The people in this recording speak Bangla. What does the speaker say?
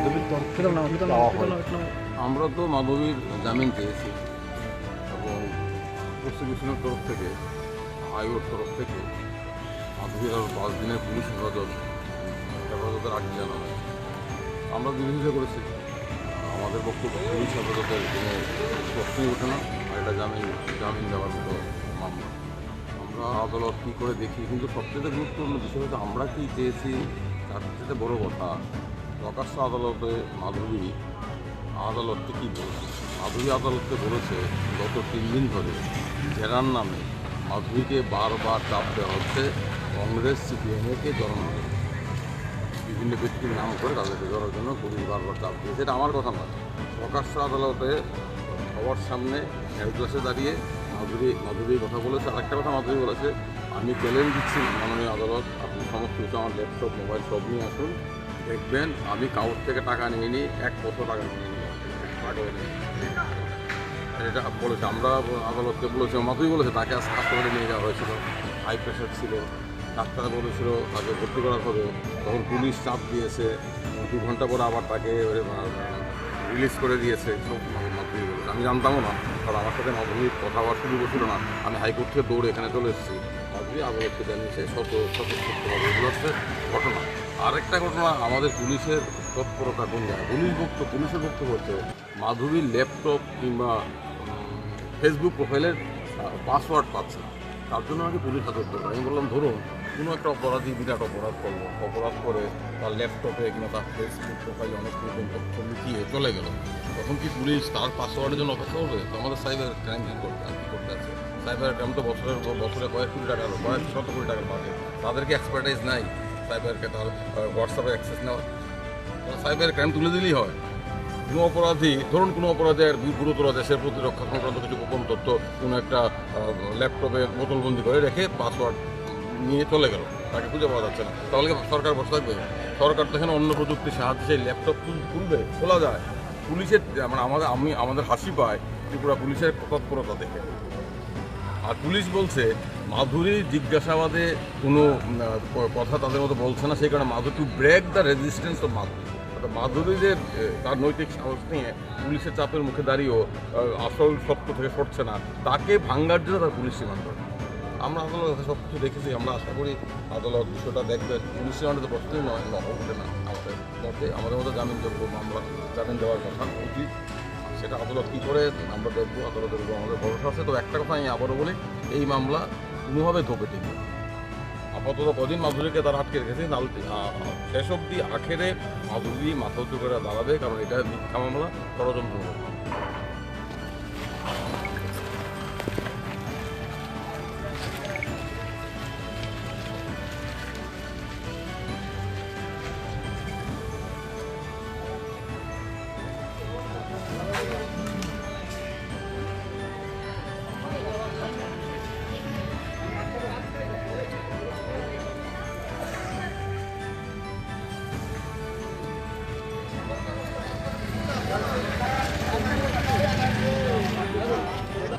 মাধবীর তরফ থেকে চাওয়া হয়। আমরা তো মাধবীর জামিন চেয়েছি এবং প্রসিকিউশনের তরফ থেকে, আয়োগের তরফ থেকে মাধবীর আরও 5 দিনের পুলিশ হেফাজতের আগে জানানো হয়। আমরা বিরোধিতা করেছি। আমাদের বক্তব্য পুলিশ হেফাজতের কোনো প্রশ্নই ওঠে না, আর এটা জামিন দেওয়ার মতো মামলা। আমরা আদালত কী করে দেখি, কিন্তু সবচেয়ে গুরুত্বপূর্ণ বিষয় হচ্ছে আমরা কী চেয়েছি তার চেয়ে বড় কথা প্রকাশ্য আদালতে মাধবী আদালতকে কী বলেছে। মাধবী আদালতকে বলেছে গত 3 দিন ধরে জেরার নামে মাধবীকে বারবার চাপ দেওয়া হচ্ছে, কংগ্রেস সিপিএমকে জড়ানো হবে। বিভিন্ন ব্যক্তির নাম করে তাদেরকে ধরার জন্য পুলিশ বারবার চাপ দিয়েছে। এটা আমার কথা নয়, প্রকাশ্য আদালতে সবার সামনে ক্লাসে দাঁড়িয়ে মাধুরী কথা বলেছে। আরেকটা কথা মাধুরী বলেছে, আমি চ্যালেঞ্জ দিচ্ছি মাননীয় আদালত, আপনি সমস্ত কিছু আমার ল্যাপটপ মোবাইল সব নিয়ে আসুন, দেখবেন আমি কাউর থেকে টাকা নিয়ে নিই, 1 কোটি টাকা নিয়ে নিই। এটা বলেছে। আমরা আদালতকে বলেছি, মাধুরী বলেছে তাকে হাসপাতালে নিয়ে যাওয়া হয়েছিল, হাই প্রেশার ছিল, ডাক্তার বলেছিল তাকে ভর্তি করা হবে, তখন পুলিশ চাপ দিয়েছে, 2 ঘন্টা পরে আবার তাকে রিলিজ করে দিয়েছে। সব মাধুরী বলেছে। আমি জানতামও না, কারণ আমার সাথে মাধুরীর কথা হওয়ার সুযোগ ছিল না। আমি হাইকোর্ট থেকে দৌড়ে এখানে চলে এসেছি। মাধুরী আদালতকে জানিয়েছে স্বতঃস্ফূর্তভাবে। এগুলো হচ্ছে ঘটনা। আরেকটা ঘটনা, আমাদের পুলিশের তৎপরতা কোন জায়গায়। পুলিশের বক্তব্য হচ্ছে মাধুরীর ল্যাপটপ কিংবা ফেসবুক প্রোফাইলের পাসওয়ার্ড পাচ্ছে না, তার জন্য আমাকে পুলিশ হাজত করবে। আমি বললাম ধরুন কোনো একটা অপরাধী বিরাট অপরাধ করলো, অপরাধ করে তার ল্যাপটপে কিংবা তার ফেসবুক প্রোফাইলে অনেক রকম তথ্য লুকিয়ে চলে গেল, তখন কি পুলিশ তার পাসওয়ার্ডের জন্য অপেক্ষা করবে? তো আমাদের সাইবার ক্রাইম কী করতে আছে? সাইবার ক্রাইম তো বছরে কয়েক কোটি টাকার, কয়েক শত কোটি টাকার পাবে, তাদেরকে এক্সপার্টাইজ নাই সাইবারকে তার হোয়াটসঅ্যাপে অ্যাক্সেস নেওয়া। সাইবার ক্রাইম তুলে দিলেই হয়। কোনো অপরাধী, ধরুন কোনো অপরাধের গুরুতর দেশের প্রতিরক্ষা সংক্রান্ত কিছু গোপন তথ্য কোনো একটা ল্যাপটপে বোতলবন্দি করে রেখে পাসওয়ার্ড নিয়ে চলে গেল, তাকে খুঁজে পাওয়া যাচ্ছে না, তাহলে সরকার বসে থাকবে? সরকার তো এখানে অন্য প্রযুক্তির সাহায্যে সেই ল্যাপটপ খুলবে, খোলা যায়। পুলিশের মানে আমাদের হাসি পায় ত্রিপুরা পুলিশের তৎপরতা দেখে। আর পুলিশ বলছে মাধুরী জিজ্ঞাসাবাদে কোনো কথা তাদের মতো বলছে না, সেই কারণে Madhuri to break the resistance of মাধুরীদের তার নৈতিক সাহস নিয়ে পুলিশের চাপের মুখে দাঁড়িয়েও আসল সত্য থেকে সরছে না, তাকে ভাঙ্গার জন্য তার পুলিশ রিমান্ড করে। আমরা আদালত সব কিছু দেখেছি, আমরা আশা করি আদালত বিষয়টা দেখবে। পুলিশ রিমান্ডে তো প্রশ্নই নয়, ওঠে না আমাদের মতো জামিনযোগ্য মামলা জামিন দেওয়ার কথা উচিত, সেটা আদালত কী করে আমরা দেখবো। আদালতের উপর আমাদের ভরসা আছে। তো একটা কথা আমি আবারও বলি, এই মামলা কোনোভাবে ধোপে টিকবে। আপাতত কদিন মাধুরীকে তারা আটকে রেখেছে, শেষ অবধি আখেরে মাধুরী মাথা উঁচু করে দাঁড়াবে, কারণ এটা মিথ্যা মামলা, ষড়যন্ত্র।